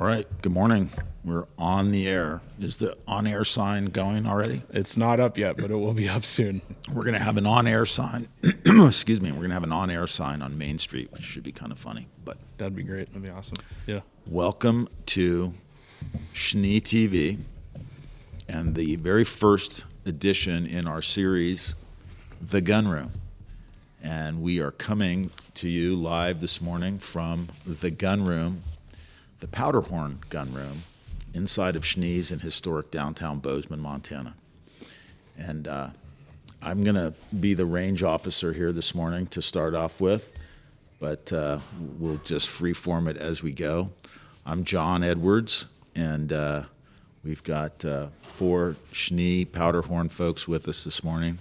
All right. Good morning. We're on the air. Is the on-air sign going already? It's not up yet, but it will be up soon. We're going to have an on-air sign. Excuse me. We're going to have an on-air sign on Main Street, which should be kind of funny. But That'd be great. That'd be awesome. Yeah. welcome to Schnee TV and the very first edition in our series, The Gunroom. And we are coming to you live this morning from The Gunroom, the Powder Horn Gunroom, inside of Schnee's in historic downtown Bozeman, Montana. And I'm going to be the range officer here this morning to start off with, but we'll just freeform it as we go. I'm John Edwards, and we've got 4 Schnee Powder Horn folks with us this morning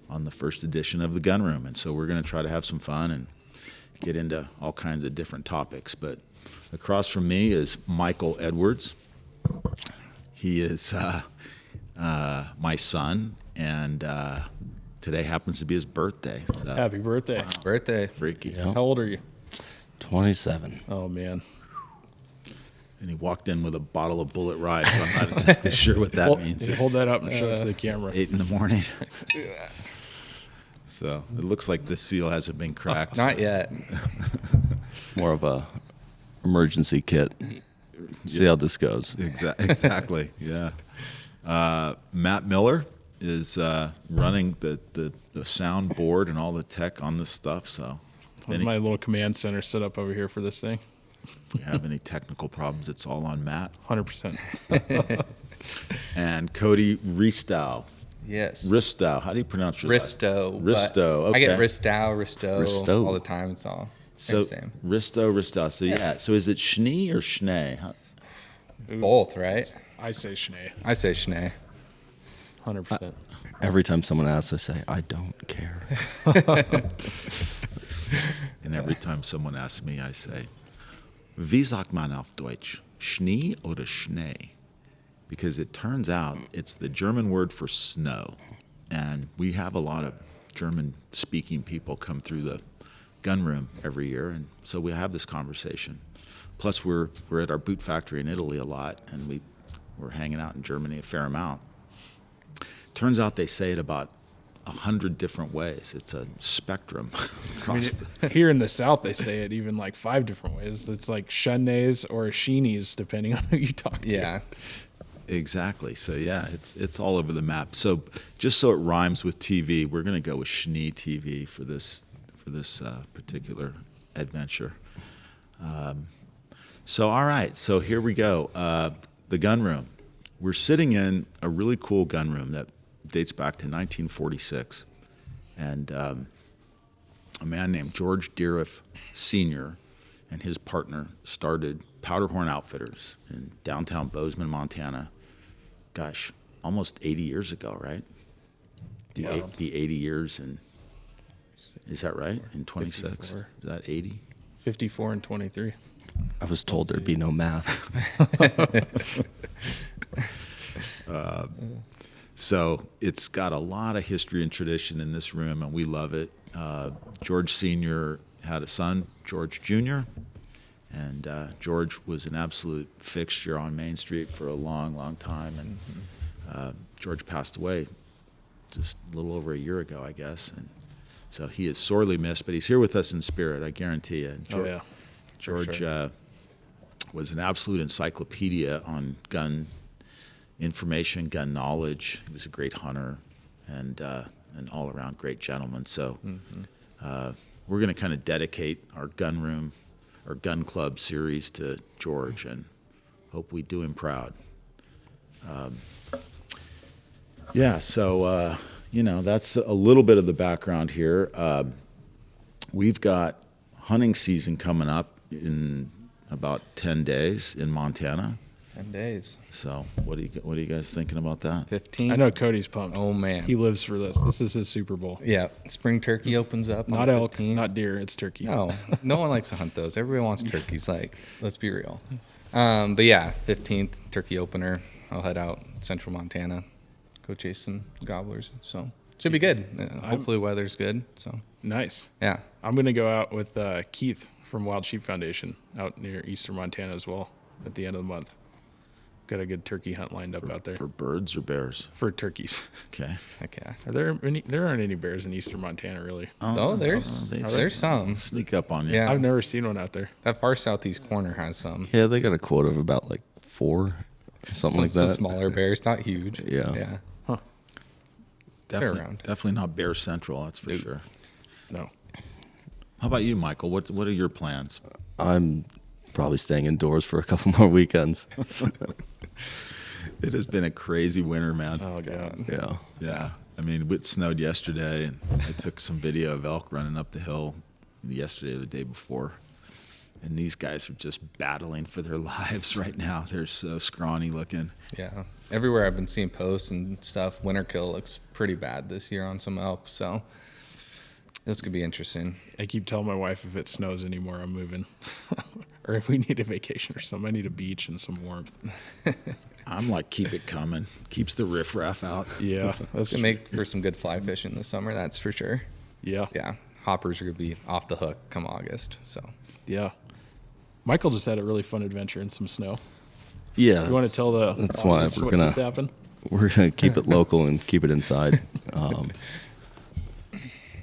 on the first edition of the Gunroom. And so we're going to try to have some fun and get into all kinds of different topics. But across from me is Michael Edwards. He is my son, and today happens to be his birthday. So. Happy birthday. Wow. Birthday. Freaky. How old are you? 27. Oh, man. And he walked in with a bottle of Bullet Rye, so I'm not exactly sure what that means. Hold that up and show it to the camera. 8 in the morning. So it looks like the seal hasn't been cracked. Not yet. More of a emergency kit. See how this goes. Exactly. Yeah. Matt Miller is running the sound board and all the tech on this stuff. So My little command center set up over here for this thing. if you have any technical problems, it's all on Matt. 100%. And Cody Ristow. Yes. Ristow. How do you pronounce your last Risto. Ristow. Okay. I get Ristow Ristow. all the time. It's all So same. Ristow. So yeah. So is it Schnee or Schnee? Both, right? I say Schnee. I say Schnee. 100%. Every time someone asks, I say, I don't care. And every time someone asks me, I say, wie sagt man auf Deutsch? Schnee oder Schnee? Because it turns out it's the German word for snow. And we have a lot of German-speaking people come through the Gunroom every year, and so we have this conversation. Plus, we're at our boot factory in Italy a lot, and we're hanging out in Germany a fair amount. Turns out they say it about 100 different ways. It's a spectrum. Here in the South, they say it even like 5 different ways. It's like Shunnays or Sheenies, depending on who you talk to. Yeah. Exactly. So yeah, it's all over the map. So just so it rhymes with TV, we're going to go with Schnee TV for this particular adventure. So all right. So here we go. The Gunroom. We're sitting in a really cool gunroom that dates back to 1946, and a man named George Deeriff Sr. and his partner started Powder Horn Outfitters in downtown Bozeman, Montana. Gosh, almost 80 years ago, right? Be 80 years, and is that right? In 26, 54. Is that 80? 54 and 23. I was told there'd be no math. So it's got a lot of history and tradition in this room, and we love it. George Sr. had a son, George Jr., and George was an absolute fixture on Main Street for a long, long time. And George passed away just a little over a year ago, I guess. And so he is sorely missed, but he's here with us in spirit, I guarantee you. And George, Oh, yeah. George sure. Was an absolute encyclopedia on gun information, gun knowledge. He was a great hunter and an all-around great gentleman. So we're going to kind of dedicate our Gunroom or Gun Club series to George and hope we do him proud. So that's a little bit of the background here. We've got hunting season coming up in about 10 days in Montana. 10 days. So what are you guys thinking about that? 15. I know Cody's pumped. Oh, man. He lives for this. This is his Super Bowl. Yeah. Spring turkey opens up. Not on the elk, 15th. not deer. It's turkey. No, no one likes to hunt those. Everybody wants turkeys. Like, let's be real. But yeah, 15th turkey opener. I'll head out central Montana, go chase some gobblers. So should be good. Hopefully weather's good. So Nice. yeah. I'm going to go out with Keith from Wild Sheep Foundation out near eastern Montana as well. at the end of the month. Got a good turkey hunt lined up out there For birds or bears? for turkeys. Okay. Heck yeah. Are there any? There aren't any bears in eastern Montana, really. Oh, there's some. Sneak up on you. Yeah. I've never seen one out there. That far southeast corner has some. Yeah, they got a quota of about like 4 or something like Some that. smaller bears, not huge. Yeah. Yeah. Definitely, around. definitely not Bear Central, that's for Nope. sure. No. How about you, Michael? What are your plans? I'm probably staying indoors for a couple more weekends. It has been a crazy winter, man. Oh god. Yeah. Yeah. I mean, it snowed yesterday, and I took some video of elk running up the hill yesterday or the day before. And these guys are just battling for their lives right now. They're so scrawny looking. Yeah. Everywhere I've been seeing posts and stuff, winter kill looks pretty bad this year on some elk. So this could be interesting. I keep telling my wife if it snows anymore, I'm moving. Or if we need a vacation or something, I need a beach and some warmth. I'm like, keep it coming. Keeps the riffraff out. Yeah, that's It's going to make for some good fly fishing this summer, that's for sure. yeah, Yeah. Hoppers are going to be off the hook come August. So yeah. Michael just had a really fun adventure in some snow. Yeah. You want to tell the that's why audience we're what gonna- just happened? We're going to keep it local and keep it inside.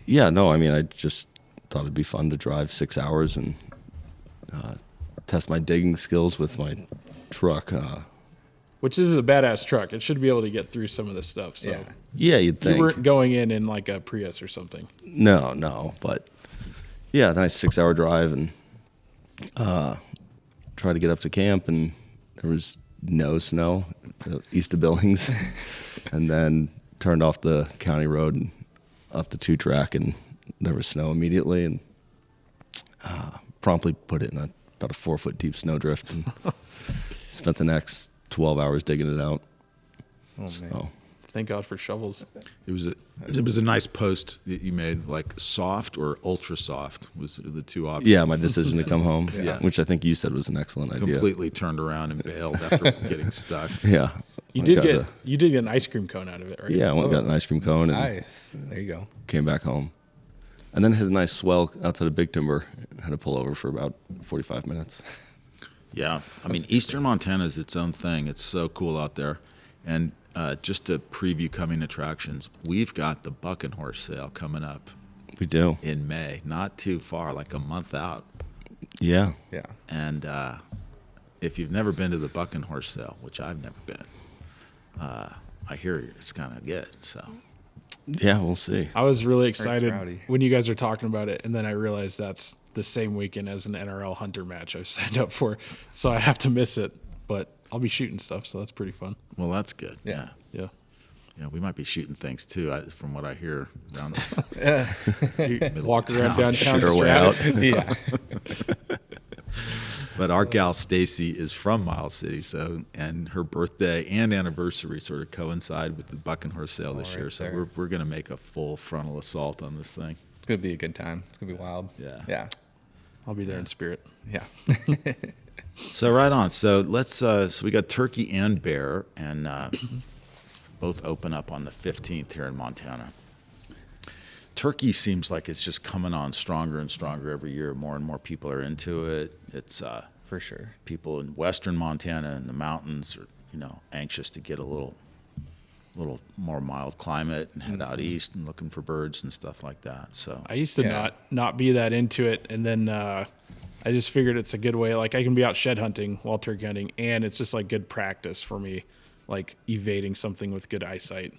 Yeah, no, I mean, I just thought it'd be fun to drive 6 hours and test my digging skills with my truck. Which is a badass truck. It should be able to get through some of this stuff. So Yeah. Yeah, you'd you think. weren't going in like a Prius or something. No, but yeah, nice 6 hour drive and tried to get up to camp and there was no snow east of Billings, and then turned off the county road and up the 2-track and there was snow immediately and promptly put it in about a 4-foot deep snowdrift and spent the next 12 hours digging it out. Oh, man. So Thank God for shovels. It was a nice post that you made, like soft or ultra soft was the two options. yeah, my decision to come home, Yeah. which I think you said was an excellent idea. Completely turned around and bailed after getting stuck. Yeah. You I did got get an ice cream cone out of it, right? Yeah, I went and got an ice cream cone and Nice. There you go. came back home. And then hit a nice swell outside of Big Timber. Had to pull over for about 45 minutes. Yeah, I mean, Eastern Montana is its own thing. It's so cool out there. And just to preview coming attractions, we've got the Buck and Horse sale coming up We do. in May, not too far, like a month out. Yeah. Yeah. And if you've never been to the Buck and Horse sale, which I've never been, I hear it's kind of good. So Yeah, we'll see. I was really excited rowdy. when you guys were talking about it, and then I realized that's the same weekend as an NRL Hunter match I've signed up for, so I have to miss it. But I'll be shooting stuff, so that's pretty fun. well, that's good. Yeah. Yeah. Yeah, we might be shooting things too, from what I hear around. You walk of around town. downtown. Shoot our way out. Yeah. But our gal Stacy is from Miles City, so and her birthday and anniversary sort of coincide with the Buck and Horse sale this right year. So there. we're going to make a full frontal assault on this thing. It's going to be a good time. It's going to be wild. Yeah. Yeah. I'll be there in spirit. Yeah. So right on. So let's. So we got turkey and bear, and both open up on the 15th here in Montana. Turkey seems like it's just coming on stronger and stronger every year. More and more people are into it. It's For sure. people in western Montana and the mountains are, anxious to get a little more mild climate and head out east and looking for birds and stuff like that. So I used to Yeah. not be that into it, and then I just figured it's a good way. Like I can be out shed hunting while turkey hunting, and it's just like good practice for me, like evading something with good eyesight.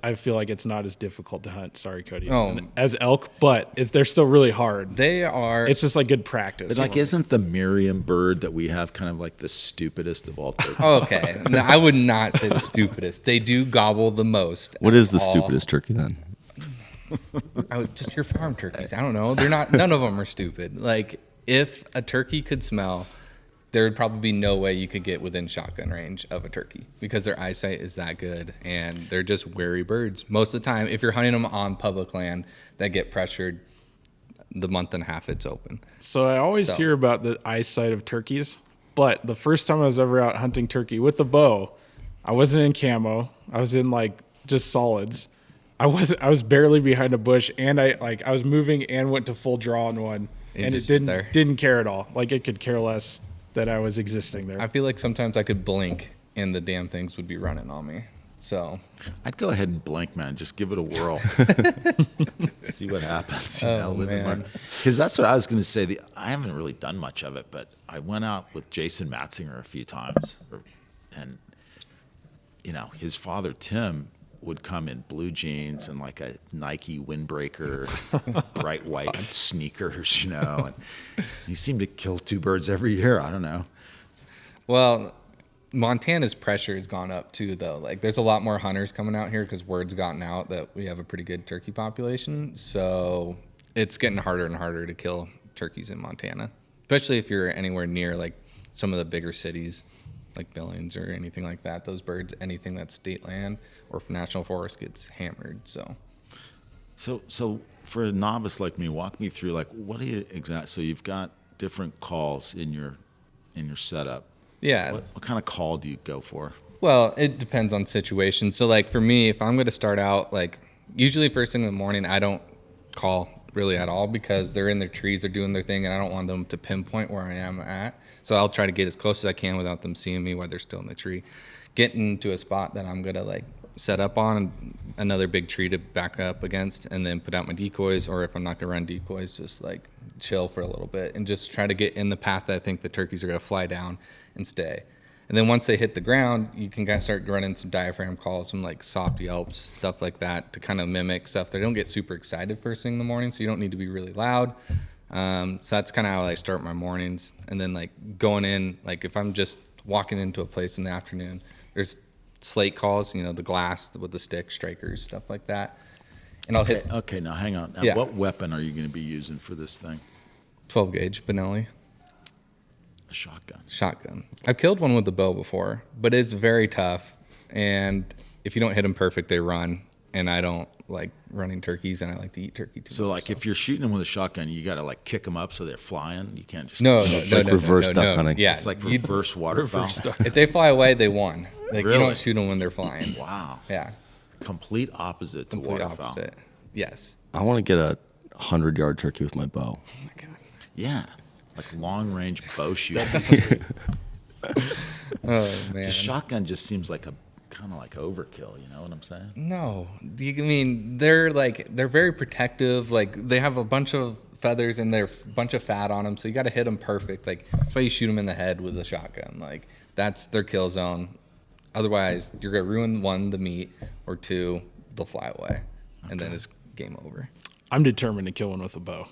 I feel like it's not as difficult to hunt. Sorry, Cody, as elk, but they're still really hard. They are. It's just like good practice. but like, isn't the Merriam bird that we have kind of like the stupidest of all turkeys? Okay. No, I would not say the stupidest. They do gobble the most. What is the All- stupidest turkey then? Just your farm turkeys. I don't know. They're not. None of them are stupid. Like if a turkey could smell, there would probably be no way you could get within shotgun range of a turkey because their eyesight is that good and they're just wary birds. Most of the time, if you're hunting them on public land that get pressured, the month and a half it's open. So I always So- hear about the eyesight of turkeys, but the first time I was ever out hunting turkey with a bow, I wasn't in camo. I was in like just solids. I was barely behind a bush, and I was moving and went to full draw on one, You and it just sit didn't there. didn't care at all. Like it could care less that I was existing there. I feel like sometimes I could blink and the damn things would be running on me. So I'd go ahead and blink, man. Just give it a whirl. See what happens. Man. Because that's what I was going to say. I haven't really done much of it, but I went out with Jason Matzinger a few times. And, you know, his father, Tim, would come in blue jeans and like a Nike windbreaker, bright white sneakers, you know. And he seemed to kill 2 birds every year. I don't know. Well, Montana's pressure has gone up too, though. Like, there's a lot more hunters coming out here because word's gotten out that we have a pretty good turkey population. So it's getting harder and harder to kill turkeys in Montana, especially if you're anywhere near like some of the bigger cities, like Billings or anything like that. Those birds, anything that's state land or national forest, gets hammered. So for a novice like me, walk me through like what do you exactly? So you've got different calls in your setup. Yeah. What kind of call do you go for? Well, it depends on situation. So, like, for me, if I'm going to start out, like, usually first thing in the morning, I don't call really at all because they're in their trees, they're doing their thing, and I don't want them to pinpoint where I am at. So I'll try to get as close as I can without them seeing me while they're still in the tree. Get into a spot that I'm going to, like, set up on, another big tree to back up against, and then put out my decoys, or if I'm not going to run decoys, just, like, chill for a little bit and just try to get in the path that I think the turkeys are going to fly down and stay. And then once they hit the ground, you can kind of start running some diaphragm calls, some like soft yelps, stuff like that, to kind of mimic stuff. They don't get super excited first thing in the morning, so you don't need to be really loud. So that's kind of how I start my mornings. And then like going in, like if I'm just walking into a place in the afternoon, there's slate calls, you know, the glass with the stick, strikers, stuff like that. And I'll hit. Okay, now hang on. Now, Yeah. what weapon are you going to be using for this thing? 12 gauge Benelli. A shotgun. Shotgun. I've killed one with the bow before, but it's very tough. And if you don't hit them perfect, they run. And I don't like running turkeys, and I like to eat turkey too. So like if you're shooting them with a shotgun, you got to like kick them up so they're flying. You can't just It's like reverse duck hunting. Yeah, It's like reverse waterfowl. if they fly away, they won. Like Really? you don't shoot them when they're flying. Wow. Yeah, Complete opposite to complete waterfowl. opposite. Yes. I want to get a 100-yard turkey with my bow. Oh my god. Yeah. Like long range bow shooting. Oh man. Just shotgun just seems like a kind of like overkill. You know what I'm saying? No, I mean they're very protective. Like they have a bunch of feathers and they're a bunch of fat on them, so you got to hit them perfect. Like that's why you shoot them in the head with a shotgun. Like that's their kill zone. Otherwise, you're gonna ruin one, the meat, or two, they'll fly away, and then it's game over. I'm determined to kill one with a bow.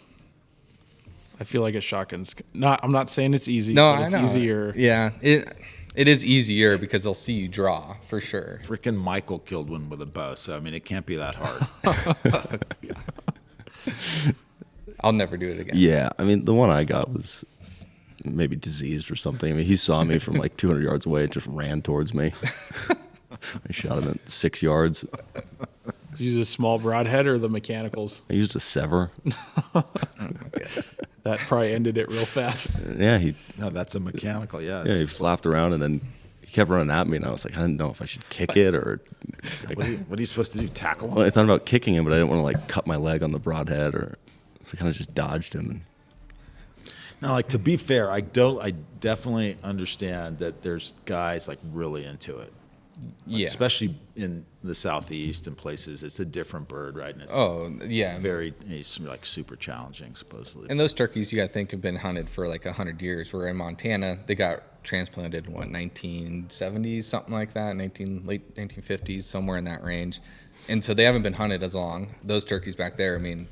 I feel like a shotgun's not. I'm not saying it's easy. No, but I it's know. easier. Yeah, it is easier because they'll see you draw for sure. Freaking Michael killed one with a bow, so I mean it can't be that hard. I'll never do it again. Yeah, I mean, the one I got was maybe diseased or something. I mean, he saw me from like 200 yards away and just ran towards me. I shot him at 6 yards. Did you use a small broadhead or the mechanicals? I used a sever. That probably ended it real fast. Yeah, he No, that's a mechanical. Yeah. he slapped around and then he kept running at me, and I was like, I didn't know if I should kick it or. What are you supposed to do? Tackle him? Well, I thought about kicking him, but I didn't want to like cut my leg on the broadhead, or so I kind of just dodged him. Now, like to be fair, I definitely understand that there's guys like really into it. Yeah. Especially in the southeast and places, it's a different bird, right? And it's Oh yeah. it's like super challenging, supposedly. And those turkeys, you got to think, have been hunted for like 100 years. Where in Montana, they got transplanted in 1970s, something like that, late 1950s, somewhere in that range. And so they haven't been hunted as long. Those turkeys back there, I mean,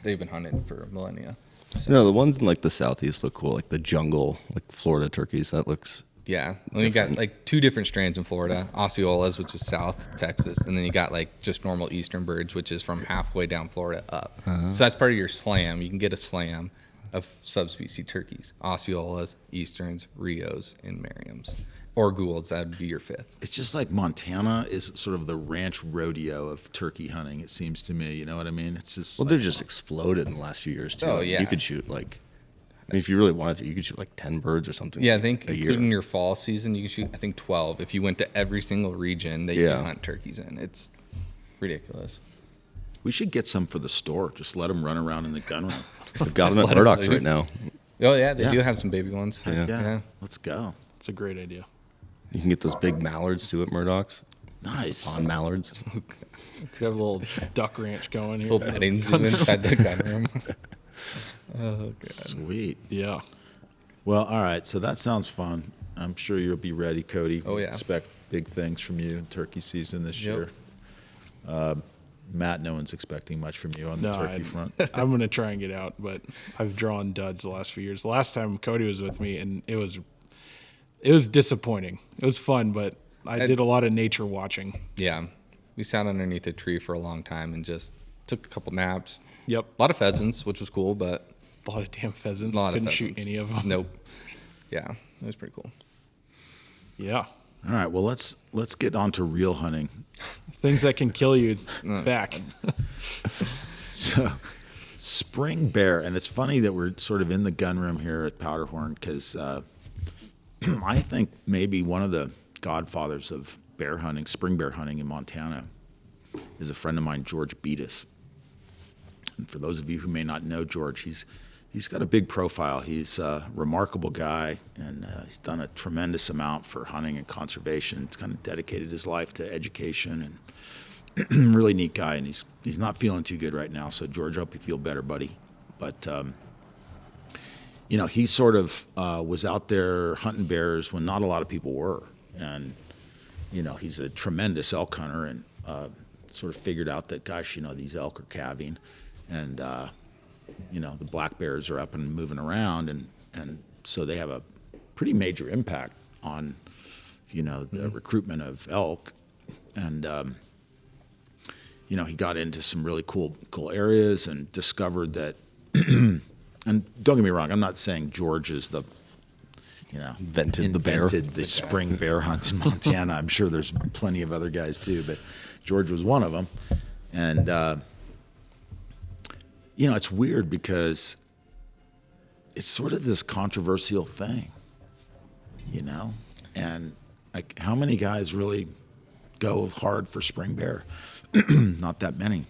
they've been hunted for millennia. So, No, the ones in like the southeast look cool, like the jungle, like Florida turkeys. That looks. yeah. And you got like two different strains in Florida: Osceolas, which is South Texas, and then you got like just normal eastern birds, which is from halfway down Florida up. So that's part of your slam. You can get a slam of subspecies turkeys: Osceolas, Easterns, Rios, and Merriams. Or Goulds, that would be your fifth. It's just like Montana is sort of the ranch rodeo of turkey hunting, it seems to me. You know what I mean? It's just Well, like, they've just exploded in the last few years too. Oh, yeah. You could shoot like. I mean, if you really wanted to, you could shoot like 10 birds or something. Yeah, I think a year. including your fall season, you can shoot, I think, 12 if you went to every single region that you Yeah. can hunt turkeys in. It's ridiculous. we should get some for the store. Just let them run around in the gun room. They've got them at let 'em Murdoch's right loose. now. Oh yeah, they Yeah. do have some baby ones. Heck Yeah. Yeah. Let's go. It's a great idea. You can get those big mallards too at Murdoch's. Nice. Pond mallards. Could have a little duck ranch going here. Little petting zoo inside the gun room. Oh god. Sweet. Yeah. Well, all right. So that sounds fun. I'm sure you'll be ready, Cody. Oh, yeah. Expect big things from you in turkey season this Yep. year. Matt, no one's expecting much from you on the No, turkey front. I'm gonna try and get out, but I've drawn duds the last few years. The last time Cody was with me, and it was disappointing. It was fun, but I did a lot of nature watching. Yeah. We sat underneath a tree for a long time and just took a couple naps. Yep, A lot of pheasants, which was cool, but a lot of damn pheasants. a lot Couldn't of shoot pheasants. any of them. Nope. Yeah, it was pretty cool. Yeah, All right. Well, let's get on to real hunting. things that can kill you back. So, spring bear, and it's funny that we're sort of in the gun room here at Powder Horn because I think maybe one of the godfathers of bear hunting, spring bear hunting in Montana, is a friend of mine, George Beatus. And for those of you who may not know George, he's got a big profile. He's a remarkable guy, and he's done a tremendous amount for hunting and conservation. He's kind of dedicated his life to education, and really neat guy. And he's not feeling too good right now. So George, I hope you feel better, buddy. But he sort of was out there hunting bears when not a lot of people were, and he's a tremendous elk hunter, and sort of figured out that, gosh, these elk are calving, and the black bears are up and moving around, and so they have a pretty major impact on the recruitment of elk, and he got into some really cool areas and discovered that and don't get me wrong, I'm not saying George is the Invented the bear. the spring bear hunt in Montana. I'm sure there's plenty of other guys too, but George was one of them. And it's weird because it's sort of this controversial thing, and like, how many guys really go hard for spring bear? Not that many,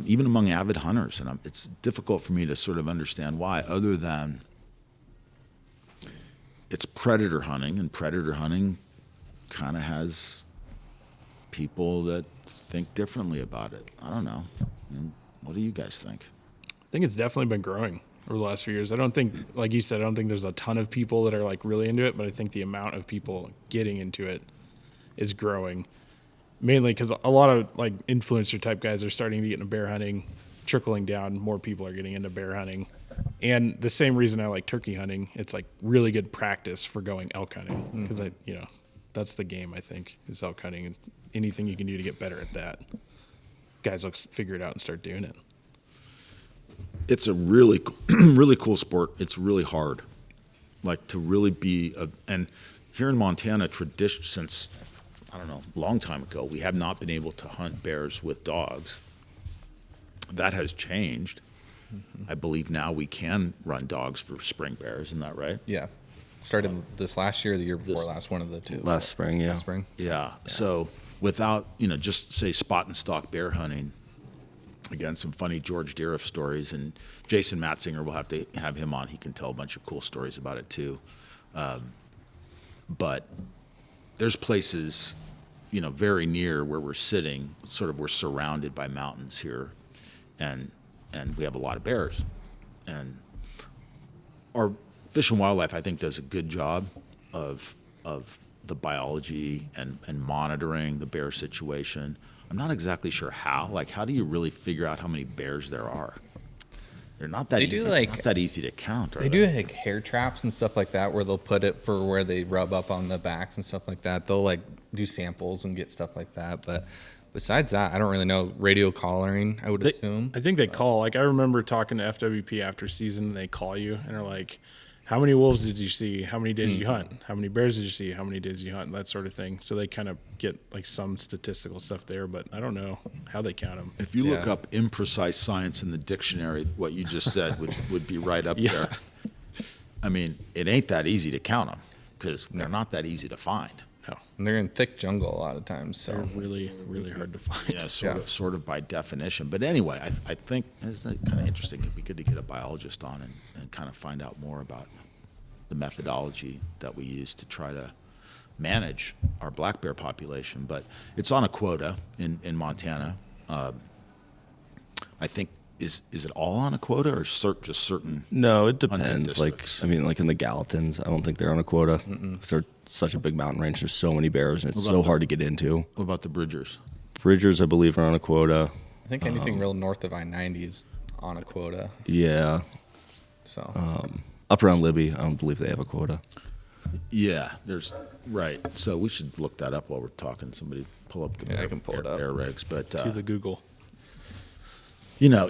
even among avid hunters. And it's difficult for me to sort of understand why, other than it's predator hunting, and predator hunting kind of has people that think differently about it. I don't know. What do you guys think? I think it's definitely been growing over the last few years. I don't think, like you said, I don't think there's a ton of people that are like really into it, but I think the amount of people getting into it is growing. Mainly because a lot of like influencer type guys are starting to get into bear hunting, trickling down. More people are getting into bear hunting. And the same reason I like turkey hunting, it's like really good practice for going elk hunting, because that's the game, I think, is elk hunting, and anything you can do to get better at that. Guys will figure it out and start doing it. It's a really, really cool sport. It's really hard, like to really be and here in Montana, tradition since, I don't know, a long time ago, we have not been able to hunt bears with dogs. That has changed. I believe now we can run dogs for spring bears. Isn't that right? Yeah. Started this last year, or the year before last, one of the two. Last spring, yeah. Last spring. Yeah. So without, just say spot and stalk bear hunting, again, some funny George Deeriff stories, and Jason Matzinger, we'll have to have him on. He can tell a bunch of cool stories about it too. But there's places, very near where we're sitting, sort of we're surrounded by mountains here, and we have a lot of bears. And our Fish and Wildlife, I think, does a good job of the biology and monitoring the bear situation. I'm not exactly sure how. Like, how do you really figure out how many bears there are? They're not that easy. Not that easy to count. They do like hair traps and stuff like that, where they'll put it for where they rub up on the backs and stuff like that. They'll like do samples and get stuff like that. But besides that, I don't really know. Radio collaring, I would assume. I think they call. Like, I remember talking to FWP after season, and they call you and are like, how many wolves did you see? How many days did you hunt? How many bears did you see? How many days did you hunt? That sort of thing. So they kind of get like some statistical stuff there, but I don't know how they count them. If you look up imprecise science in the dictionary, what you just said would be right up there. I mean, it ain't that easy to count them because they're not that easy to find. No, And they're in thick jungle a lot of times. they're So really, really hard to find. Yeah, sort of by definition. But anyway, I think it's kind of interesting. It'd be good to get a biologist on and kind of find out more about the methodology that we use to try to manage our black bear population. But it's on a quota in Montana. I think is it all on a quota or just certain? No, it hunting depends. Like, districts? I mean, like in the Gallatins, I don't think they're on a quota. 'Cause they're such a big mountain range. There's so many bears, and it's so hard to get into. What about the Bridgers? Bridgers, I believe, are on a quota. I think anything real north of I-90 is on a quota. Yeah. So Up around Libby, I don't believe they have a quota. Yeah, there's right. So we should look that up while we're talking. Somebody pull up the Yeah, I can pull it up. bear regs. But To the Google. you know,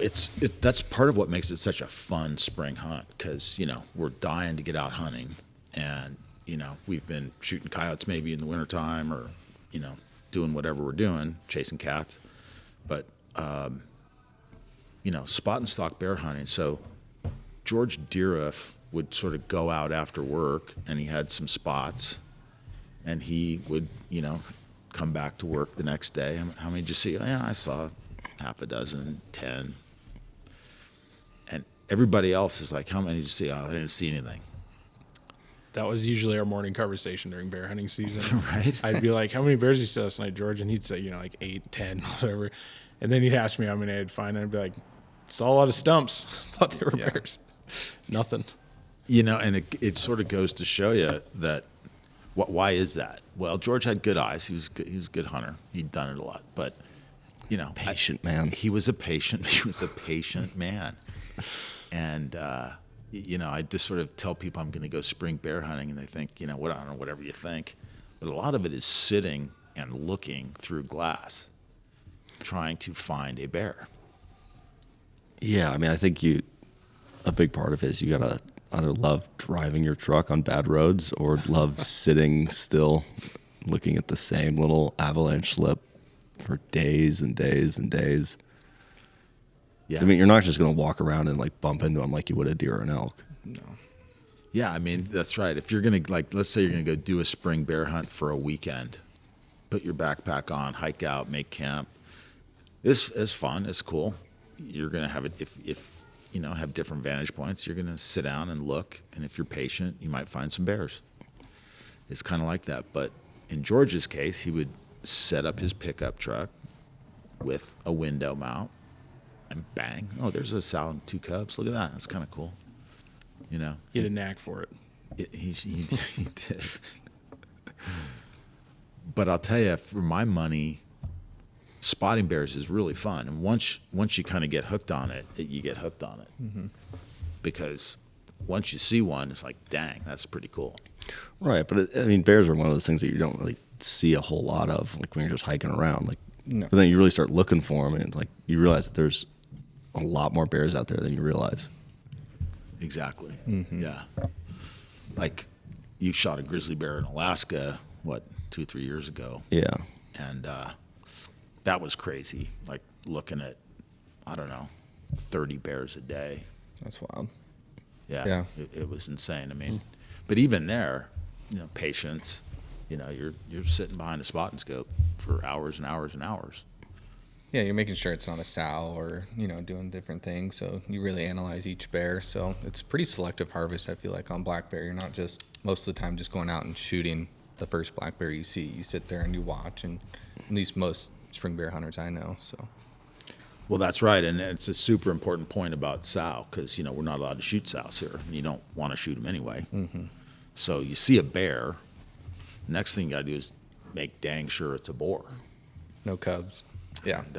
that's part of what makes it such a fun spring hunt because, you know, we're dying to get out hunting and, you know, we've been shooting coyotes maybe in the wintertime or, you know, doing whatever we're doing, chasing cats. But, you know, spot and stock bear hunting. So George Deeriff would sort of go out after work and he had some spots and he would, you know, come back to work the next day. How many did you see? Oh, yeah, I saw half a dozen, 10. And everybody else is like, how many did you see? Oh, I didn't see anything. That was usually our morning conversation during bear hunting season. Right. I'd be like, how many bears did you see last night, George? And he'd say, you know, like 8, 10, whatever. And then he'd ask me how many I'd find. And I'd be like, saw a lot of stumps. Thought they were Yeah. bears. Nothing. You know, and it sort of goes to show you that why is that? Well, George had good eyes. He was a good hunter. He'd done it a lot. But, you know, Patient man. He was a patient man. And, you know, I just sort of tell people I'm going to go spring bear hunting, and they think, you know, I don't know, whatever you think. But a lot of it is sitting and looking through glass, trying to find a bear. Yeah, I mean, I think a big part of it is you gotta either love driving your truck on bad roads or love sitting still, looking at the same little avalanche slip for days and days and days. Yeah. I mean, you're not just gonna walk around and like bump into them like you would a deer or an elk. Yeah, I mean, that's right. If you're going to, like, let's say you're going to go do a spring bear hunt for a weekend, put your backpack on, hike out, make camp. It's fun. It's cool. You're going to have it, if you know, have different vantage points, you're going to sit down and look. And if you're patient, you might find some bears. It's kind of like that. But in George's case, he would set up his pickup truck with a window mount and bang. Oh, there's a sow and 2 cubs. Look at that. That's kind of cool. You know, He had a knack for it. he did. But I'll tell you, for my money, spotting bears is really fun. And once you kind of get hooked on it, you get hooked on it. Mm-hmm. Because once you see one, it's like, dang, that's pretty cool. Right, but I mean, bears are one of those things that you don't really see a whole lot of, like when you're just hiking around. Like, No. but then you really start looking for them, and like you realize that there's a lot more bears out there than you realize. Exactly. Mm-hmm. Yeah. Like, you shot a grizzly bear in Alaska, 2-3 years ago. Yeah, And that was crazy. Like, looking at, I don't know, 30 bears a day. that's wild. Yeah. It was insane. I mean, but even there, you know, patience, you know, you're sitting behind a spotting scope for hours and hours and hours. Yeah, you're making sure it's not a sow or, you know, doing different things. So you really analyze each bear. So it's pretty selective harvest, I feel like, on black bear. You're not just, most of the time, just going out and shooting the first black bear you see. You sit there and you watch, and at least most spring bear hunters I know. So Well, that's right. And it's a super important point about sow because, you know, we're not allowed to shoot sows here. You don't want to shoot them anyway. Mm-hmm. So you see a bear, next thing you got to do is make dang sure it's a boar. no cubs. Yeah. And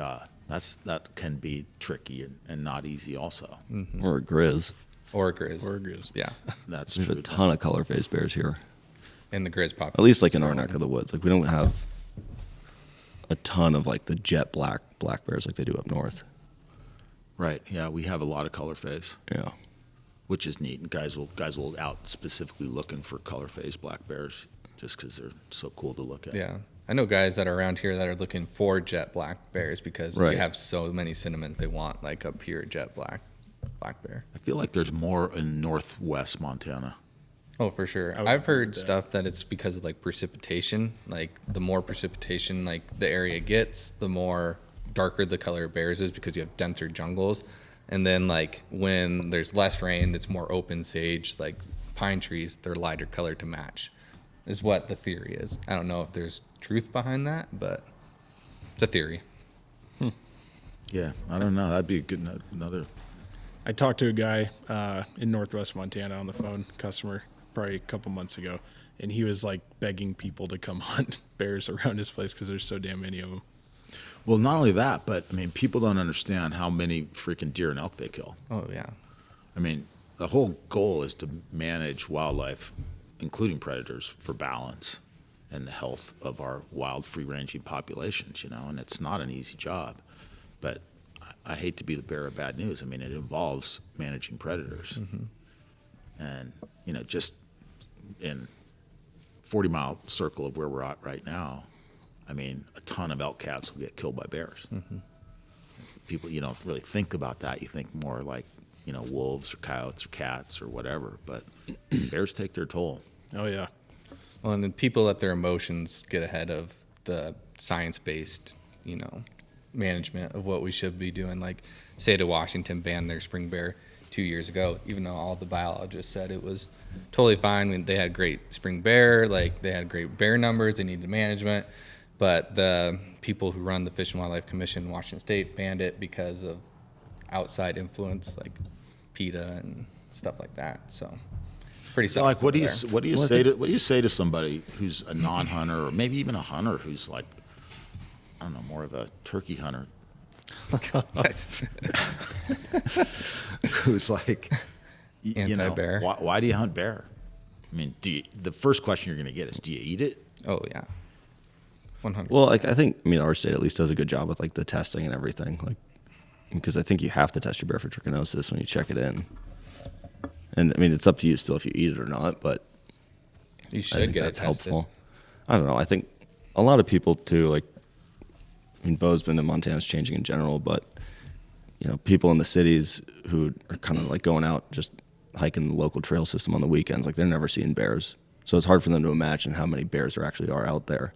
that can be tricky and not easy also. or a grizz. Or a grizz. Or a grizz. Yeah. That's There's true. a ton of color-phased bears here. And the grizz At population. least like in our neck of the woods. Like we don't have a ton of like the jet black bears like they do up north. Right. Yeah, we have a lot of color phase, Yeah. which is neat. And guys will out specifically looking for color phase black bears just because they're so cool to look at. Yeah. I know guys that are around here that are looking for jet black bears because we Right. have so many cinnamons they want like a pure jet black bear. I feel like there's more in northwest Montana. Oh, for sure. I would I've agree heard with that. stuff that it's because of like precipitation. Like the more precipitation like the area gets, the more darker the color of bears is because you have denser jungles. And then like when there's less rain, it's more open sage, like pine trees, they're lighter color to match, is what the theory is. I don't know if there's truth behind that, but it's a theory. Yeah, I don't know. That'd be a good another. I talked to a guy in Northwest Montana on the phone, customer, probably a couple months ago, and he was like begging people to come hunt bears around his place because there's so damn many of them. Well, not only that, but I mean, people don't understand how many freaking deer and elk they kill. Oh, yeah. I mean, the whole goal is to manage wildlife, including predators, for balance and the health of our wild, free-ranging populations, you know, and it's not an easy job. But I hate to be the bearer of bad news. I mean, it involves managing predators. And, you know, just in 40-mile circle of where we're at right now, I mean, a ton of elk calves will get killed by bears. People, you don't really think about that. You think more like, you know, wolves or coyotes or cats or whatever. But bears take their toll. Oh, yeah. Well, and then people let their emotions get ahead of the science-based, you know, management of what we should be doing. Like, state of Washington banned their spring bear 2 years ago, even though all the biologists said it was totally fine. I mean, they had great spring bear, like they had great bear numbers, they needed management. But the people who run the Fish and Wildlife Commission in Washington State banned it because of outside influence, like PETA and stuff like that. So pretty So, like, what do you there. what do you say to what do you say to somebody who's a non-hunter or maybe even a hunter who's like, I don't know, more of a turkey hunter, who's like, you know, Anti-bear. why do you hunt bear? I mean, the first question you're going to get is, do you eat it? Oh yeah, 100. Well, like I think, I mean, our state at least does a good job with like the testing and everything, like because I think you have to test your bear for trichinosis when you check it in. And I mean, it's up to you still if you eat it or not, but You I should think get that's it tested. helpful. I don't know. I think a lot of people too, like, I mean, Bozeman and Montana's changing in general, but you know, people in the cities who are kind of like going out just hiking the local trail system on the weekends, like they're never seeing bears. So it's hard for them to imagine how many bears there actually are out there.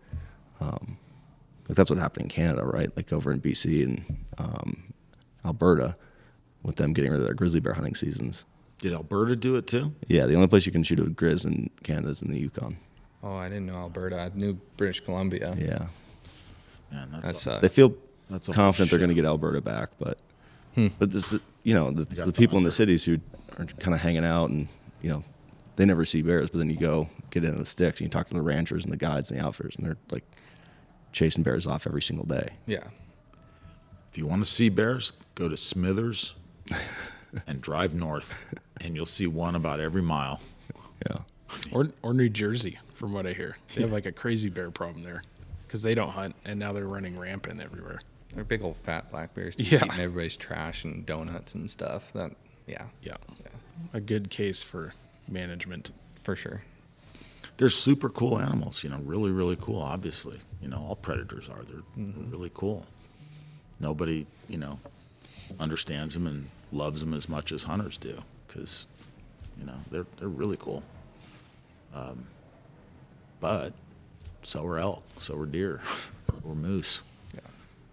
Like that's what happened in Canada, right? Like over in BC and Alberta, with them getting rid of their grizzly bear hunting seasons. Did Alberta do it too? Yeah, the only place you can shoot a grizz in Canada is in the Yukon. Oh, I didn't know Alberta. I knew British Columbia. Yeah, Man, That's they feel That's a confident they're shit. going to get Alberta back, but this, you know, it's got the the people in the hunger. cities who are kind of hanging out and you know they never see bears, but then you go get into the sticks and you talk to the ranchers and the guides and the outfitters, and they're like chasing bears off every single day. Yeah. If you want to see bears, go to Smithers and drive north, and you'll see one about every mile. Yeah. Or New Jersey, from what I hear. They have like a crazy bear problem there because they don't hunt, and now they're running rampant everywhere. They're big old fat black bears Yeah. eating everybody's trash and donuts and stuff. That, yeah, Yeah. A good case for management. for sure. They're super cool animals, you know, really, really cool, obviously. You know, all predators are. They're really cool. Nobody, you know, understands them and loves them as much as hunters do because, you know, they're really cool. But so are elk, so are deer, or moose. Yeah.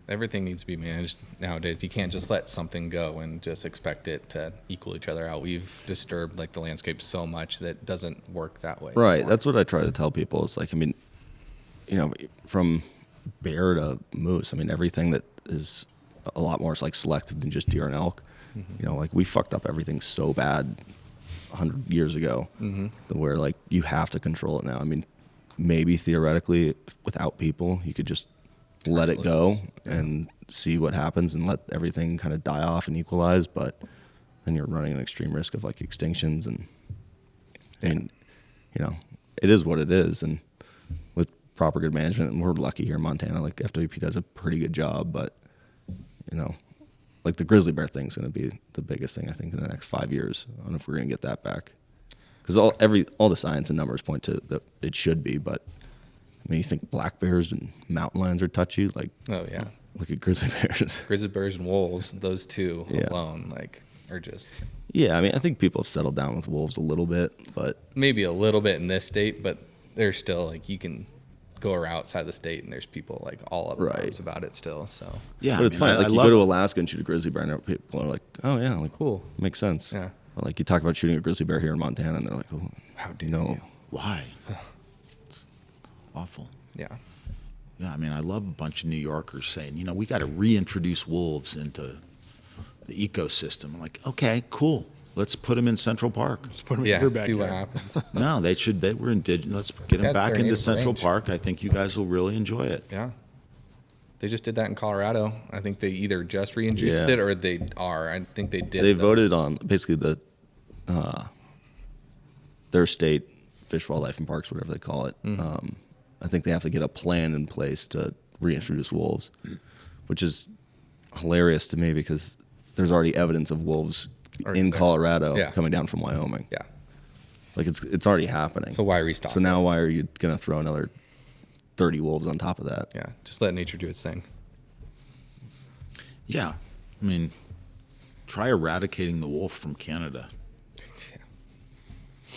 Everything needs to be managed nowadays. You can't just let something go and just expect it to equal each other out. We've disturbed like the landscape so much that it doesn't work that way. Right. anymore. That's what I try to tell people. It's like, I mean, you know, from bear to moose, I mean, everything that is a lot more like selective than just deer and elk. You know, like we fucked up everything so bad 100 years ago where like you have to control it now. I mean, maybe theoretically without people, you could just let it go and see what happens and let everything kind of die off and equalize. But then you're running an extreme risk of like extinctions and you know, it is what it is. And with proper good management, and we're lucky here in Montana, like FWP does a pretty good job, but you know, like the grizzly bear thing's going to be the biggest thing I think in the next 5 years. I don't know if we're going to get that back because all the science and numbers point to that it should be. But I mean, you think black bears and mountain lions are touchy? Like, Oh yeah. look at grizzly bears. Grizzly bears and wolves, those two Yeah. alone, like or just Yeah, I mean, I think people have settled down with wolves a little bit, but maybe a little bit in this state, but there's still like you can go around outside the state and there's people like all up in Right. arms about it still. So Yeah, but it's I mean, fine. Like I you love go to Alaska and shoot a grizzly bear, and people are like, "Oh yeah, like Cool. makes sense." Yeah. But like you talk about shooting a grizzly bear here in Montana, and they're like, "Oh, How dare no." you? Why? It's awful. Yeah. Yeah, I mean, I love a bunch of New Yorkers saying, you know, we got to reintroduce wolves into the ecosystem. I'm like, okay, cool. Let's put them in Central Park. Just put them Yeah. in your See backyard. what happens. No, they should. They were indigenous. Let's get them That's back their into native Central range. Park. I think you guys will really enjoy it. Yeah. They just did that in Colorado. I think they either just reintroduced Yeah. it or they are. I think they did. They though. voted on basically their state fish, wildlife, and parks, whatever they call it. I think they have to get a plan in place to reintroduce wolves, which is hilarious to me because there's already evidence of wolves Already in there. Colorado Yeah. coming down from Wyoming. Yeah. Like it's already happening. So why restock? So now why are you going to throw another 30 wolves on top of that? Yeah. Just let nature do its thing. Yeah, I mean, try eradicating the wolf from Canada. Yeah.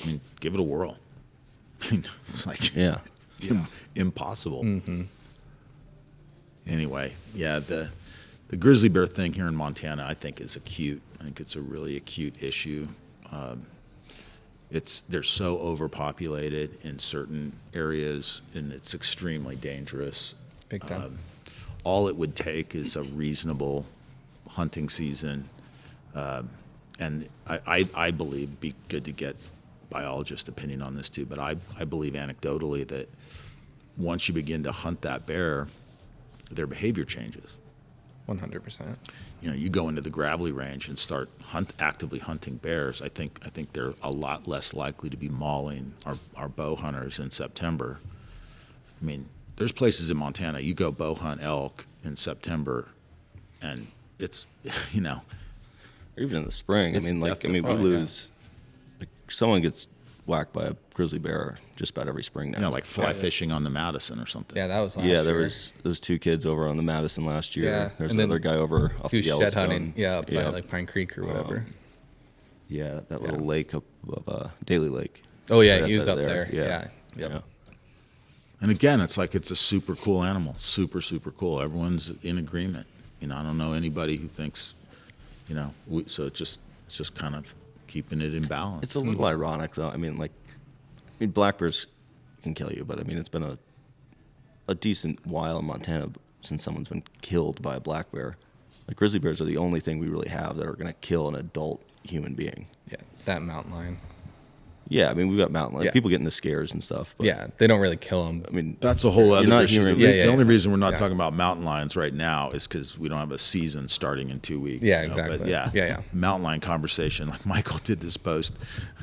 I mean, give it a whirl. I mean, it's like Yeah. impossible. Anyway, yeah, the grizzly bear thing here in Montana, I think, is acute. I think it's a really acute issue. They're so overpopulated in certain areas, and it's extremely dangerous. Big time. All it would take is a reasonable hunting season, and I believe it'd be good to get biologist opinion on this too. But I believe anecdotally that once you begin to hunt that bear, their behavior changes. 100%. You know, you go into the gravelly range and start actively hunting bears. I think they're a lot less likely to be mauling our bow hunters in September. I mean, there's places in Montana you go bow hunt elk in September, and it's Or even in the spring. It's We death we defying. lose. Like someone gets whacked by a grizzly bear just about every spring now. like fly fishing on the Madison or something. Yeah, that was last yeah, there year. was those two kids over on the Madison last year. Yeah, There's and then another guy over off He the was shed Yellowstone. hunting. Yeah, up by like Pine Creek or whatever. Yeah, that little Yeah. lake up of Daly Lake. Oh yeah, Right he was outside up there. Yeah. Yeah. Yep. Yeah. And again, it's like it's a super cool animal, super cool. Everyone's in agreement. I don't know anybody who thinks, so it's just kind of keeping it in balance. It's a little ironic though. Black bears can kill you, but it's been a decent while in Montana since someone's been killed by a black bear. Like grizzly bears are the only thing we really have that are going to kill an adult human being. Yeah, that mountain lion. Yeah, we've got mountain lions. Yeah. People get into scares and stuff. But, Yeah, they don't really kill them. That's a whole other not issue. hearing- The only yeah. reason we're not Yeah. talking about mountain lions right now is because we don't have a season starting in 2 weeks. Yeah, But exactly. yeah, Yeah. mountain lion conversation. Like Michael did this post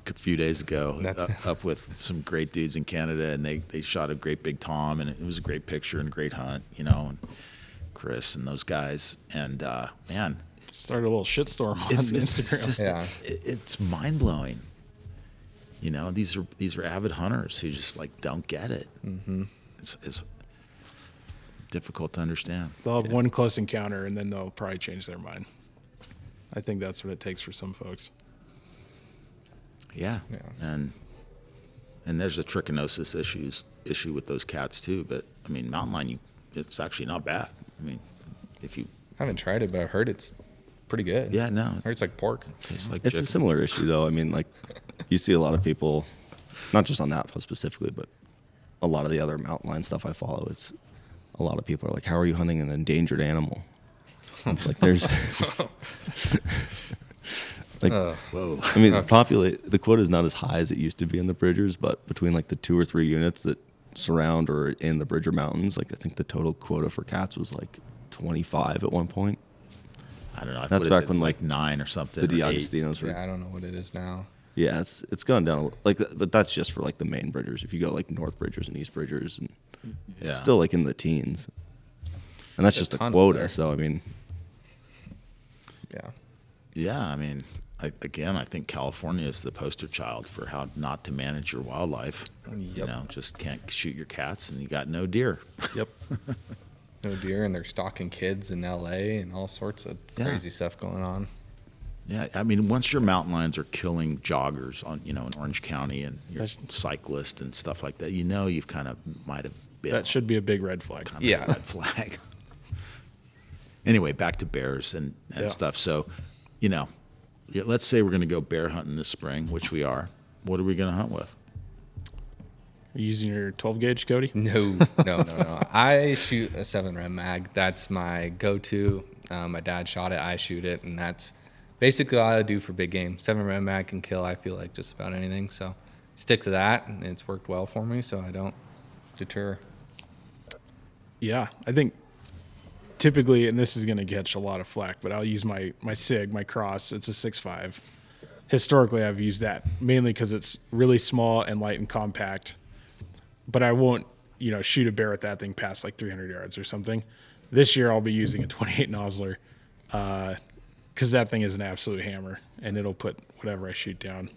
a few days ago up with some great dudes in Canada, and they shot a great big tom, and it was a great picture and a great hunt, and Chris and those guys. And man, Started a little shitstorm on it's Instagram. just Yeah. it's mind blowing. These are avid hunters who just don't get it. Mm-hmm. It's difficult to understand. They'll have one close encounter and then they'll probably change their mind. I think that's what it takes for some folks. Yeah. Yeah. And there's a trichinosis issue with those cats too. But mountain lion, it's actually not bad. If you I haven't tried it, but I've heard it's pretty good. no, I heard it's like pork. it's like It's a similar issue, though. You see a lot of people, not just on that post specifically, but a lot of the other mountain lion stuff I follow. It's a lot of people are like, "How are you hunting an endangered animal?" It's like there's, whoa. the quota is not as high as it used to be in the Bridgers, but between the 2 or 3 units that surround or in the Bridger Mountains, I think the total quota for cats was 25 at one point. I don't know. That's back when, 9 or something. The or 8. DeAugustinos were. Yeah, I don't know what it is now. Yeah, it's gone down but that's just for the main Bridgers. If you go North Bridgers and East Bridgers, and Yeah. it's still in the teens, and that's just a ton up quota. there. So Yeah. Yeah, I think California is the poster child for how not to manage your wildlife. Yep. Just can't shoot your cats, and you got no deer. Yep. No deer, and they're stalking kids in LA and all sorts of Yeah. crazy stuff going on. Yeah, I mean, once your mountain lions are killing joggers on, in Orange County and your cyclists and stuff like that, you've kind of might have been. That should be a big red flag. Kind of a red flag. Anyway, back to bears and stuff. So, let's say we're going to go bear hunting this spring, which we are. What are we going to hunt with? Are you using your 12 gauge, Cody? No. I shoot a 7 Rem mag. That's my go-to. My dad shot it. I shoot it, and that's basically all I do for big game. 7 Rem mag can kill, I feel like, just about anything. So stick to that, and it's worked well for me, so I don't deter. Yeah, I think typically, and this is going to catch a lot of flack, but I'll use my SIG, my cross. It's a 6.5. Historically, I've used that mainly because it's really small and light and compact. But I won't, shoot a bear with that thing past like 300 yards or something. This year, I'll be using a 28 Nosler because that thing is an absolute hammer, and it'll put whatever I shoot down.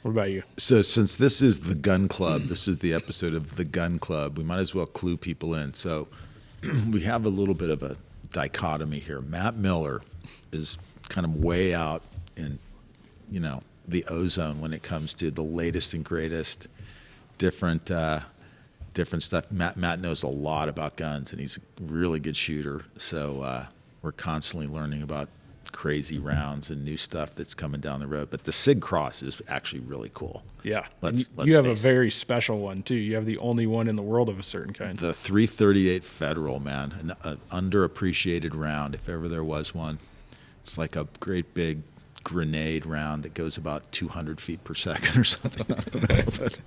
What about you? So since this is the gun club, this is the episode of the gun club, we might as well clue people in. So we have a little bit of a dichotomy here. Matt Miller is kind of way out in, the ozone when it comes to the latest and greatest different stuff. Matt knows a lot about guns, and he's a really good shooter. So we're constantly learning about crazy rounds and new stuff that's coming down the road. But the SIG Cross is actually really cool. Yeah. Let's you have a face it. very special one, too. You have the only one in the world of a certain kind. The 338 Federal, man, an underappreciated round, if ever there was one. It's like a great big grenade round that goes about 200 feet per second or something. I don't know, but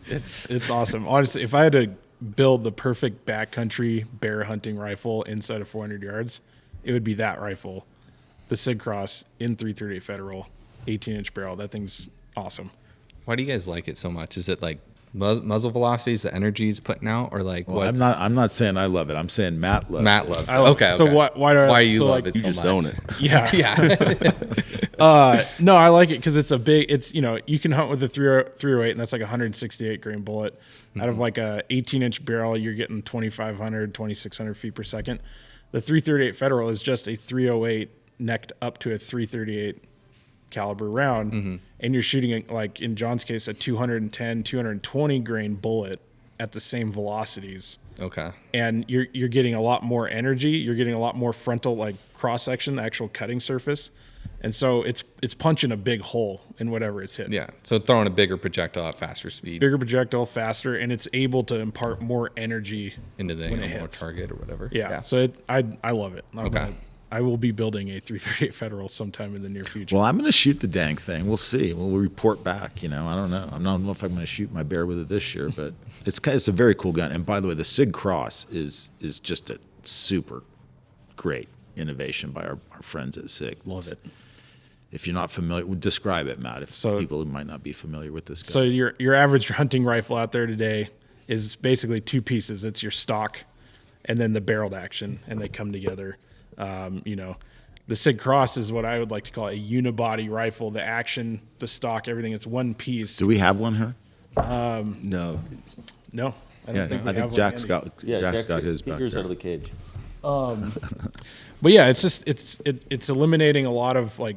It's awesome. Honestly, if I had to build the perfect backcountry bear hunting rifle inside of 400 yards, it would be that rifle. The SIG Cross in 338 Federal, 18-inch barrel. That thing's awesome. Why do you guys like it so much? Is it like muzzle velocities, the energy it's putting out, or like well, what? I'm not saying I love it. I'm saying Matt loves Matt it. loves it. I love Okay. it. So why do you so love like, it You so just much? own it. Yeah. Yeah. No, I like it because it's a big. It's you can hunt with a 308, and that's like a 168 grain bullet. Out of like a 18-inch barrel, you're getting 2,500, 2,600 feet per second. The 338 Federal is just a 308 necked up to a 338 caliber round, and you're shooting, like in John's case, a 210, 220 grain bullet at the same velocities. Okay. And you're getting a lot more energy. You're getting a lot more frontal, like cross section, actual cutting surface, and so it's punching a big hole in whatever it's hitting. Yeah. So throwing a bigger projectile at faster speed Bigger projectile, faster, and it's able to impart more energy into the when it animal or hits. target or whatever. Yeah. So I love it. Okay. I will be building a 338 Federal sometime in the near future. Well, I'm going to shoot the dang thing. We'll see. We'll report back. I don't know. I don't know if I'm going to shoot my bear with it this year, but it's a very cool gun. And by the way, the SIG Cross is just a super great innovation by our friends at SIG. Love it. If you're not familiar, describe it, Matt. If So- people who might not be familiar with this gun. So your average hunting rifle out there today is basically two pieces. It's your stock and then the barreled action, and they come together. The SIG Cross is what I would like to call a unibody rifle. The action, the stock, everything. It's one piece. Do we have one here? No. No, I don't Yeah, think we I have think one Jack's handy. got his Get back yours there. out of the cage. But yeah, it's eliminating a lot of like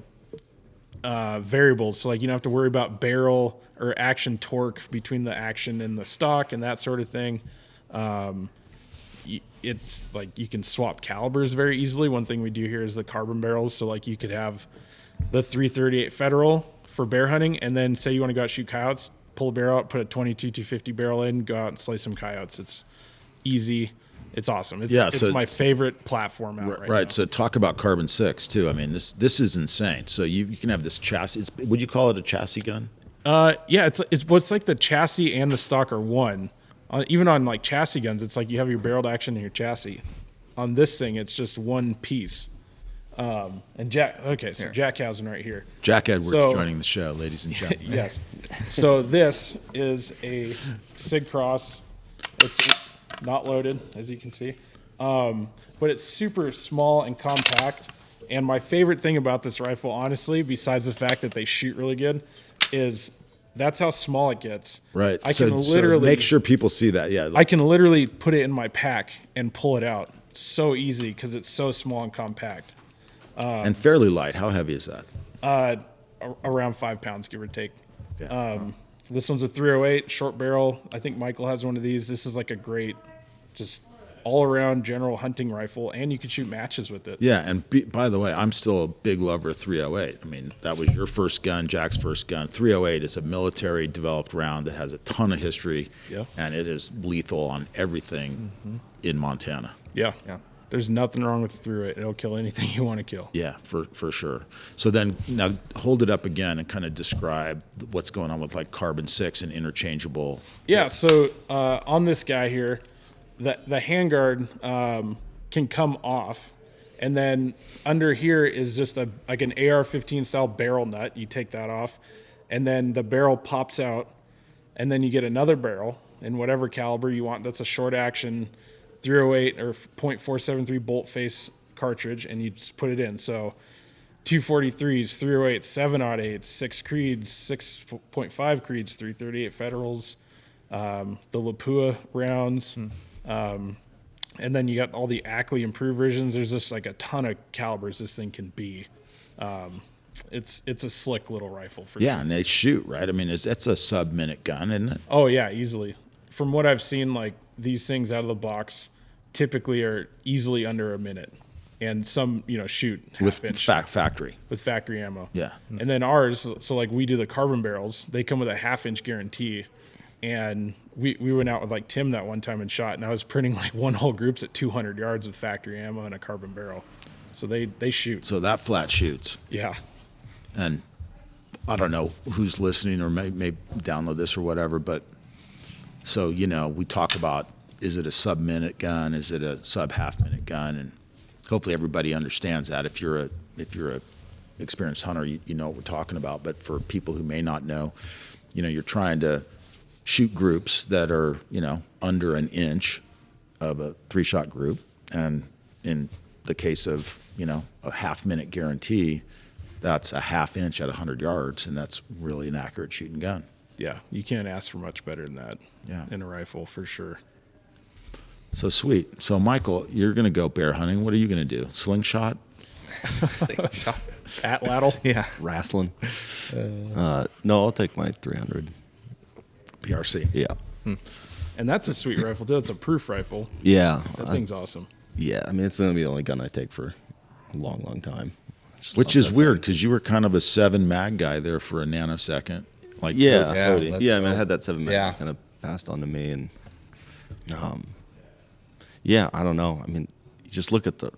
variables. So like you don't have to worry about barrel or action torque between the action and the stock and that sort of thing. It's like you can swap calibers very easily. One thing we do here is the carbon barrels. So like you could have the 338 Federal for bear hunting, and then say you want to go out and shoot coyotes, pull a barrel out, put a 22 250 barrel in, go out and slice some coyotes. It's easy. It's awesome. It's so- my favorite platform out right Right. now. So talk about carbon 6 too. I mean, this is insane. So you can have this chassis. Would you call it a chassis gun? Yeah, it's like the chassis and the stock are one. Even on like chassis guns, it's like you have your barreled action and your chassis. On this thing, it's just one piece. And Jack Hausen right here. Jack Edwards So- joining the show, ladies and gentlemen. Yes. So this is a SIG Cross. It's not loaded, as you can see, but it's super small and compact. And my favorite thing about this rifle, honestly, besides the fact that they shoot really good, is that's how small it gets. Right. I so, can literally so make sure people see that. Yeah. I can literally put it in my pack and pull it out so easy because it's so small and compact. and fairly light. How heavy is that? Around 5 pounds, give or take. Yeah. This one's a 308 short barrel. I think Michael has one of these. This is like a great, just all-around general hunting rifle, and you can shoot matches with it. Yeah, and by the way, I'm still a big lover of 308. I mean, that was your first gun, Jack's first gun. 308 is a military-developed round that has a ton of history, Yeah. and it is lethal on everything in Montana. Yeah. Yeah. There's nothing wrong with 308. It'll kill anything you want to kill. Yeah, for sure. So then now hold it up again and kind of describe what's going on with like carbon 6 and interchangeable. Yeah, so on this guy here, the handguard can come off, and then under here is just like an AR-15 style barrel nut. You take that off, and then the barrel pops out, and then you get another barrel in whatever caliber you want. That's a short action 308 or .473 bolt face cartridge, and you just put it in. So 243s, 308s, 708s, 6 Creeds, 6.5 Creeds, 338 Federals, the Lapua rounds, and then you got all the Ackley improved versions. There's just like a ton of calibers this thing can be. It's a slick little rifle for Yeah, sure. and they shoot, right? I mean, it's a sub-minute gun, isn't it? Oh yeah, easily. From what I've seen, like these things out of the box typically are easily under a minute, and some shoot With half-inch factory. with factory ammo. Yeah. And then ours, so like we do the carbon barrels, they come with a half-inch guarantee, and we went out with like Tim that one time and shot, and I was printing like one whole groups at 200 yards with factory ammo and a carbon barrel, so they shoot. So that flat shoots. Yeah. And I don't know who's listening or may download this or whatever, but so, we talk about, is it a sub-minute gun? Is it a sub-half-minute gun? And hopefully everybody understands that. If you're a experienced hunter, you know what we're talking about. But for people who may not know, you're trying to shoot groups that are, under an inch of a 3-shot group. And in the case of, a half-minute guarantee, that's a half inch at 100 yards, and that's really an accurate shooting gun. Yeah, you can't ask for much better than that. Yeah. In a rifle for sure. So sweet. So Michael, you're going to go bear hunting. What are you going to do? Slingshot? Shot. Atlatl. Yeah. Wrestling. No, I'll take my 300. PRC. Yeah. And that's a sweet rifle too. It's a proof rifle. Yeah. That thing's awesome. Yeah. I mean, it's going to be the only gun I take for a long, long time. Which is weird because you were kind of a 7 mag guy there for a nanosecond. Like Yeah. Cody. Yeah, Yeah, I mean, I had that 7 mag Yeah. kind of passed on to me, and yeah, I don't know. I mean, you just look at the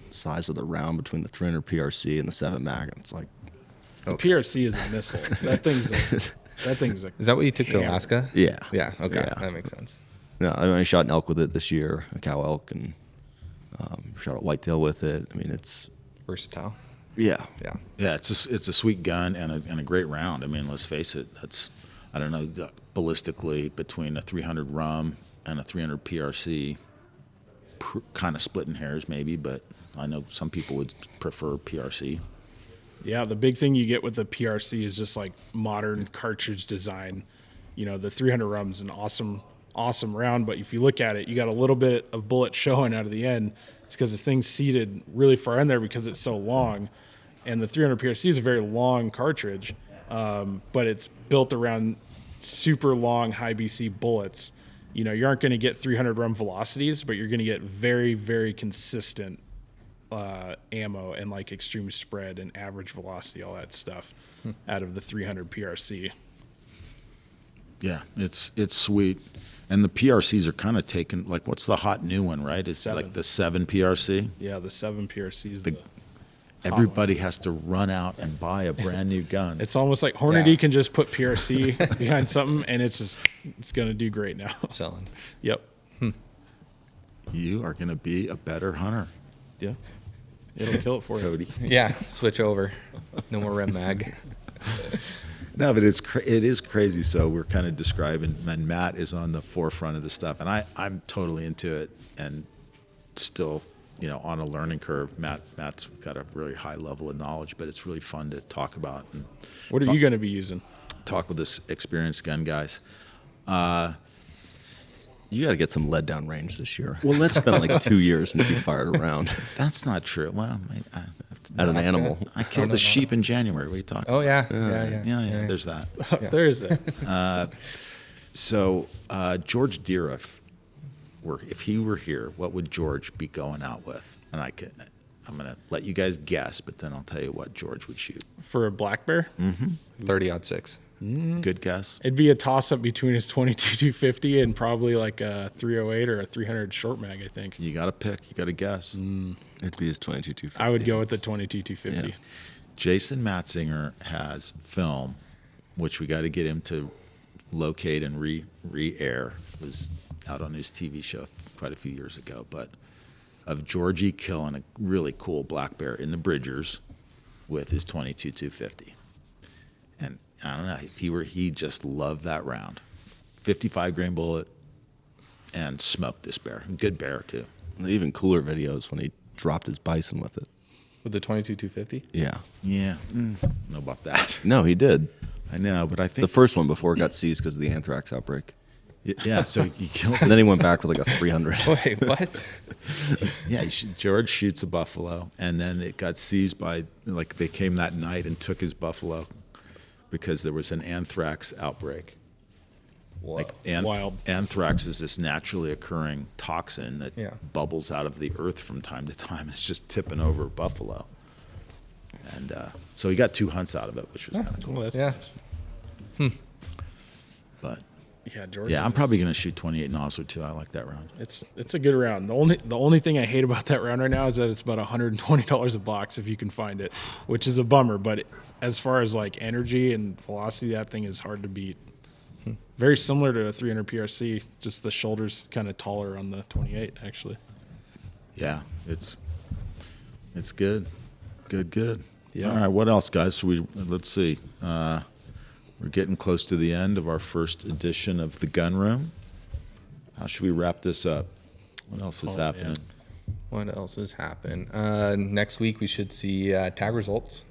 size of the round between the 300 PRC and the 7 mag, and it's like, The PRC is a missile. That thing's a Is that what you took to Hammer. Alaska? yeah, Yeah. Okay. Yeah. That makes sense. No, I mean, I shot an elk with it this year, a cow elk, and shot a whitetail with it. I mean, it's Versatile. yeah, Yeah. Yeah, it's a sweet gun and a great round. I mean, let's face it. That's, I don't know, ballistically between a 300 rum and a 300 PRC, kind of splitting hairs maybe, but I know some people would prefer PRC. Yeah, the big thing you get with the PRC is just like modern cartridge design. The 300 rum's an awesome round, but if you look at it, you got a little bit of bullet showing out of the end. It's because the thing's seated really far in there because it's so long. And the 300 PRC is a very long cartridge, but it's built around super long high BC bullets. You aren't going to get 300 rum velocities, but you're going to get very, very consistent ammo and like extreme spread and average velocity, all that stuff out of the 300 PRC. Yeah, it's sweet. And the PRCs are kind of taken, like, what's the hot new one, right? It's 7. like the 7 PRC. Yeah, the 7 PRC is Everybody has to run out and buy a brand new gun. it's almost like Hornady Yeah. can just put PRC behind something and it's going to do great now. Selling. Yep. You are going to be a better hunter, Yeah. It'll kill it for you. Cody. Yeah. Switch over. No more Rem Mag. No, but it is crazy. So we're kind of describing, and Matt is on the forefront of this stuff, and I'm totally into it, and still, on a learning curve. Matt's got a really high level of knowledge, but it's really fun to talk about and What are you going to be using? talk with this experienced gun guys. you got to get some lead down range this year. Well, it's been like 2 years since you fired around. That's not true. Well, at an animal. I killed a sheep in January. What are you talking Oh about? yeah. There's that. There's that. So George Deere, if he were here, what would George be going out with? And I'm going to let you guys guess, but then I'll tell you what George would shoot. For a black bear, 30-06. Good guess. it'd be a toss up between his 22-250 and probably like a 308 or a 300 short mag. I think You got to pick. You got to guess. It'd be his 22-250. I would go with the 22-250. Yeah. Jason Matzinger has film, which we got to get him to locate and re-air. It was out on his TV show quite a few years ago, but of Georgie killing a really cool black bear in the Bridgers with his 22-250. And I don't know, if he just loved that round. 55 grain bullet and smoked this bear. Good bear too. The even cooler videos when he dropped his bison with it. With the 22-250. Yeah. Yeah, I don't know about that. No, he did. I know, but I think The first one before it got seized because of the anthrax outbreak. yeah. So he kills. And then he went back with like a 300. Wait, what? Yeah, George shoots a buffalo, and then it got seized by they came that night and took his buffalo because there was an anthrax outbreak. Whoa. Wild. Anthrax is this naturally occurring toxin that Yeah. bubbles out of the earth from time to time. It's just tipping over buffalo. And so he got 2 hunts out of it, which was kind of cool. Well, that's Yeah. nice. But Yeah, George. yeah, I'm probably going to shoot 28 Nosler too. I like that round. It's a good round. The only thing I hate about that round right now is that it's about $120 a box if you can find it, which is a bummer. But as far as like energy and velocity, that thing is hard to beat. Very similar to a 300 PRC, just the shoulders kind of taller on the 28 actually. Yeah, it's good. Good. Yeah. All right, what else, guys? Let's see. We're getting close to the end of our first edition of the Gun Room. How should we wrap this up? What else is happening? What else is happening? Next week we should see tag results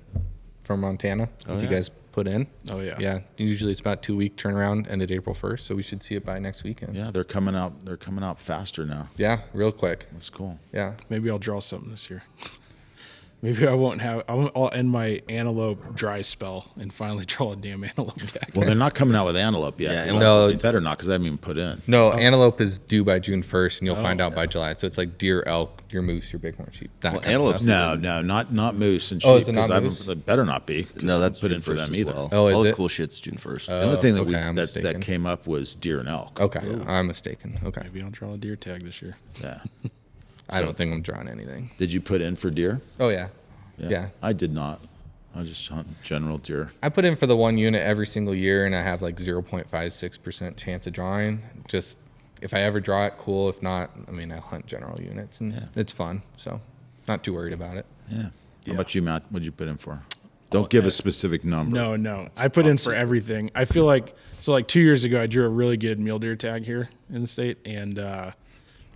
from Montana. Oh, if you yeah. guys put in. Oh yeah. Yeah. Usually it's about 2-week turnaround, ended April 1st, so we should see it by next weekend. Yeah, they're coming out. They're coming out faster now. Yeah, real quick. That's cool. Yeah. Maybe I'll draw something this year. Maybe I'll end my antelope dry spell and finally draw a damn antelope tag. Well, they're not coming out with antelope yet. Yeah, no. They better not, because I haven't even put in. No, antelope is due by June 1st, and you'll find out by July. So it's like deer, elk, your moose, your bighorn sheep. That kind antelope's of stuff. No, not moose and sheep. Oh, is it not 'cause moose? It better not be. 'cause No, I that's haven't put June in for 1st them as either. well. Oh, is All the it? cool shit's June 1st. The only thing that okay, I'm that mistaken. came up was deer and elk. Okay, I'm mistaken. Okay. Maybe I'll draw a deer tag this year. Yeah. I don't think I'm drawing anything. Did you put in for deer? Oh, yeah. Yeah. I did not. I just hunt general deer. I put in for the one unit every single year, and I have like 0.56% chance of drawing. Just if I ever draw it, cool. If not, I mean, I hunt general units, and it's fun. So not too worried about it. Yeah. How about you, Matt? What'd you put in for? Don't give a specific number. No. I put in for everything. I feel like 2 years ago I drew a really good mule deer tag here in the state, and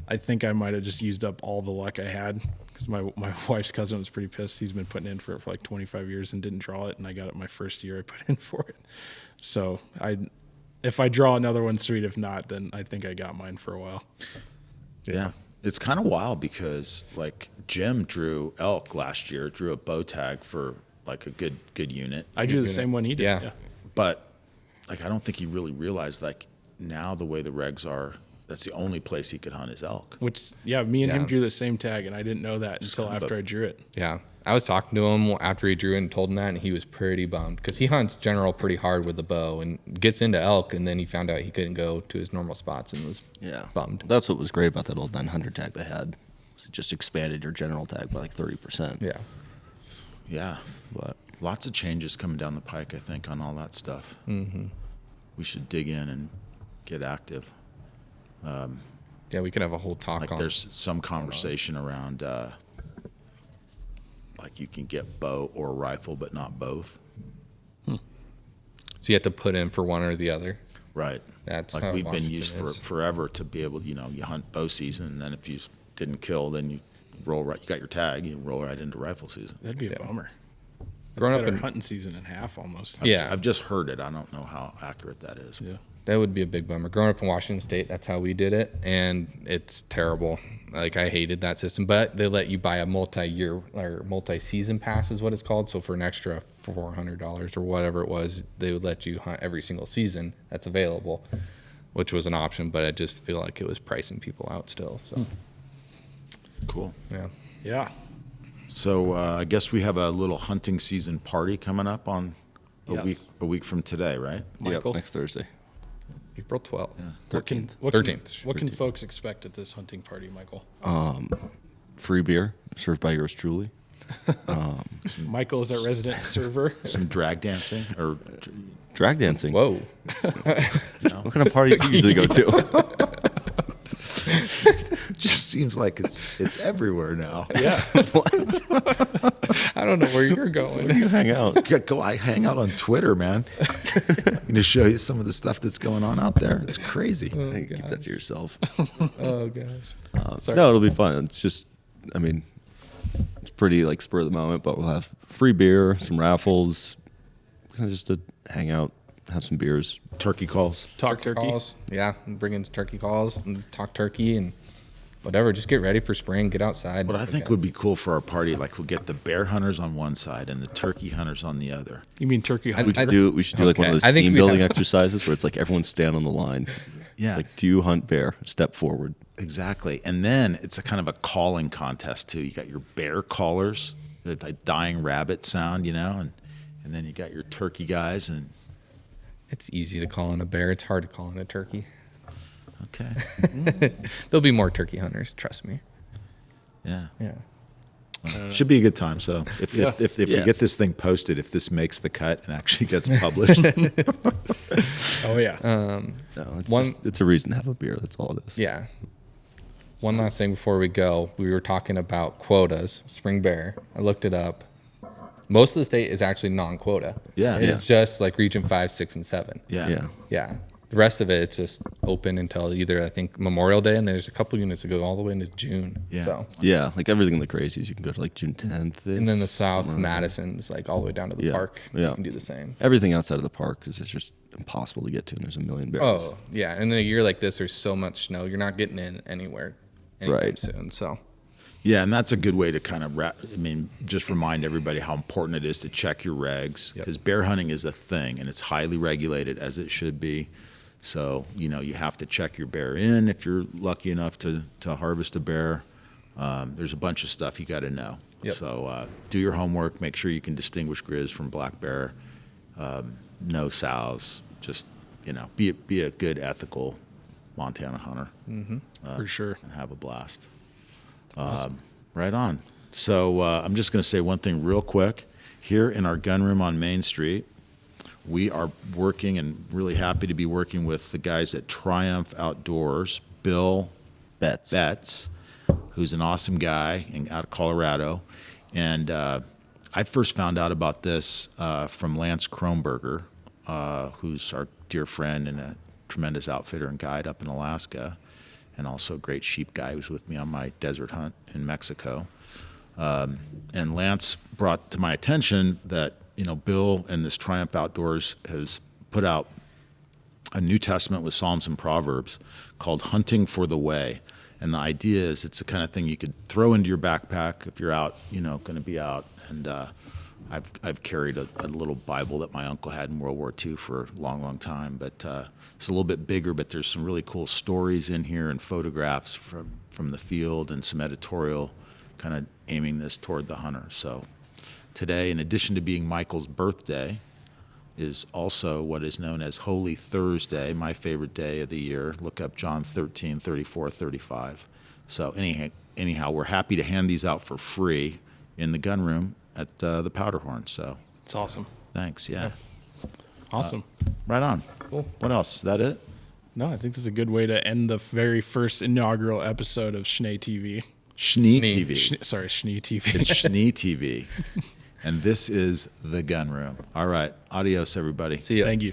I think I might have just used up all the luck I had because my wife's cousin was pretty pissed. He's been putting in for it for like 25 years and didn't draw it, and I got it my first year I put in for it. So if I draw another one, sweet. If not, then I think I got mine for a while. Yeah. It's kind of wild because like Jim drew elk last year, drew a bow tag for like a good unit. I drew the same one he did. Yeah. But like I don't think he really realized like now the way the regs are, that's the only place he could hunt his elk. Which, me and him Yeah. drew the same tag, and I didn't know that until kind of after I drew it. Yeah. I was talking to him after he drew it and told him that, and he was pretty bummed because he hunts general pretty hard with the bow and gets into elk, and then he found out he couldn't go to his normal spots and was bummed. That's what was great about that old 900 tag they had. It just expanded your general tag by like 30%. Yeah. Yeah. But Lots of changes coming down the pike, I think, on all that stuff. Mm-hmm. We should dig in and get active. Yeah, we could have a whole talk Like on there's some conversation around like you can get bow or rifle, but not both. So you have to put in for one or the other. Right. That's like how we've been Washington used for is. forever to be able, you hunt bow season, and then if you didn't kill, then you roll right. You got your tag, you roll right into rifle season. That'd be a bummer. Growing Cut up our in hunting season in half almost. Yeah. I've just heard it. I don't know how accurate that is. Yeah. That would be a big bummer. Growing up in Washington State, that's how we did it, and it's terrible. Like, I hated that system, but they let you buy a multi-year or multi-season pass is what it's called. So for an extra $400 or whatever it was, they would let you hunt every single season that's available, which was an option, but I just feel like it was pricing people out still. So, Cool. yeah. Yeah. So I guess we have a little hunting season party coming up on Yes. a week from today, right? Michael? Yep, next Thursday. April 12th. What can 13th. What can folks expect at this hunting party, Michael? Free beer served by yours truly. Michael is our resident server. Some drag dancing or Drag dancing. Whoa. What kind of parties do you usually go to? just seems like it's everywhere now. Yeah. I don't know where you're going. You hang out. I hang out on Twitter, man. I'm going to show you some of the stuff that's going on out there. It's crazy. Hey, keep that to yourself. Oh, gosh. Sorry. No, it'll be fun. It's just, I mean, it's pretty like spur of the moment, but we'll have free beer, some raffles, kind of just to hang out, have some beers. Turkey calls. Talk turkey. Calls. Yeah, and bring in turkey calls and talk turkey and whatever. Just get ready for spring. Get outside. What I think would be cool for our party, like we'll get the bear hunters on one side and the turkey hunters on the other. You mean turkey I- hunting? We should do like one of Okay. those I think team we building have- exercises where it's like everyone stand on the line. Yeah. Like, do you hunt bear? Step forward. Exactly. And then it's a kind of a calling contest too. You got your bear callers, the dying rabbit sound, and then you got your turkey guys and It's easy to call in a bear. It's hard to call in a turkey. okay. There'll be more turkey hunters. Trust me. Yeah. Yeah. Should be a good time. So if Yeah. we Yeah. get this thing posted, if this makes the cut and actually gets published, Oh yeah. No, it's One- it's a reason to have a beer. That's all it is. Yeah. One last thing before we go. We were talking about quotas, spring bear. I looked it up. Most of the state is actually non-quota. Yeah. It's just like region 5, 6, and 7. yeah. Yeah. Yeah. The rest of it, it's just open until either, I think, Memorial Day, and there's a couple units that go all the way into June. Yeah. So, Yeah, like everything in the crazies, you can go to like June 10th. and then the South Madison's like all the way down to the Yeah. park. Yeah. You can do the same. Everything outside of the park is just impossible to get to, and there's a million bears. Oh, yeah. And in a year like this, there's so much snow. You're not getting in anywhere anytime Right. soon. So, Yeah, and that's a good way to kind of just remind everybody how important it is to check your regs because bear hunting is a thing and it's highly regulated as it should be. So, you have to check your bear in if you're lucky enough to harvest a bear. There's a bunch of stuff you got to know. Yep. So do your homework. Make sure you can distinguish grizz from black bear. No sows. Just, be a good, ethical Montana hunter. For sure. And have a blast. Right on. So I'm just going to say one thing real quick. Here in our gun room on Main Street, we are working and really happy to be working with the guys at Triumph Outdoors, Bill Betts, who's an awesome guy out of Colorado. And I first found out about this from Lance Kronberger, who's our dear friend and a tremendous outfitter and guide up in Alaska, and also a great sheep guy who was with me on my desert hunt in Mexico. And Lance brought to my attention that, Bill and this Triumph Outdoors has put out a New Testament with Psalms and Proverbs called Hunting for the Way. And the idea is it's the kind of thing you could throw into your backpack if you're out, going to be out. And I've carried a little Bible that my uncle had in World War II for a long, long time. But it's a little bit bigger, but there's some really cool stories in here and photographs from the field and some editorial kind of aiming this toward the hunter. So today, in addition to being Michael's birthday, is also what is known as Holy Thursday, my favorite day of the year. Look up John 13, 34, 35. So anyhow, we're happy to hand these out for free in the gun room at the Powder Horn. So It's awesome. thanks, yeah. Awesome. Right on. Cool. What else? Is that it? No, I think this is a good way to end the very first inaugural episode of Schnee TV. Schnee Schnee. TV. Schnee TV. It's Schnee TV. And this is the gun room. All right. Adios, everybody. see ya. Thank you.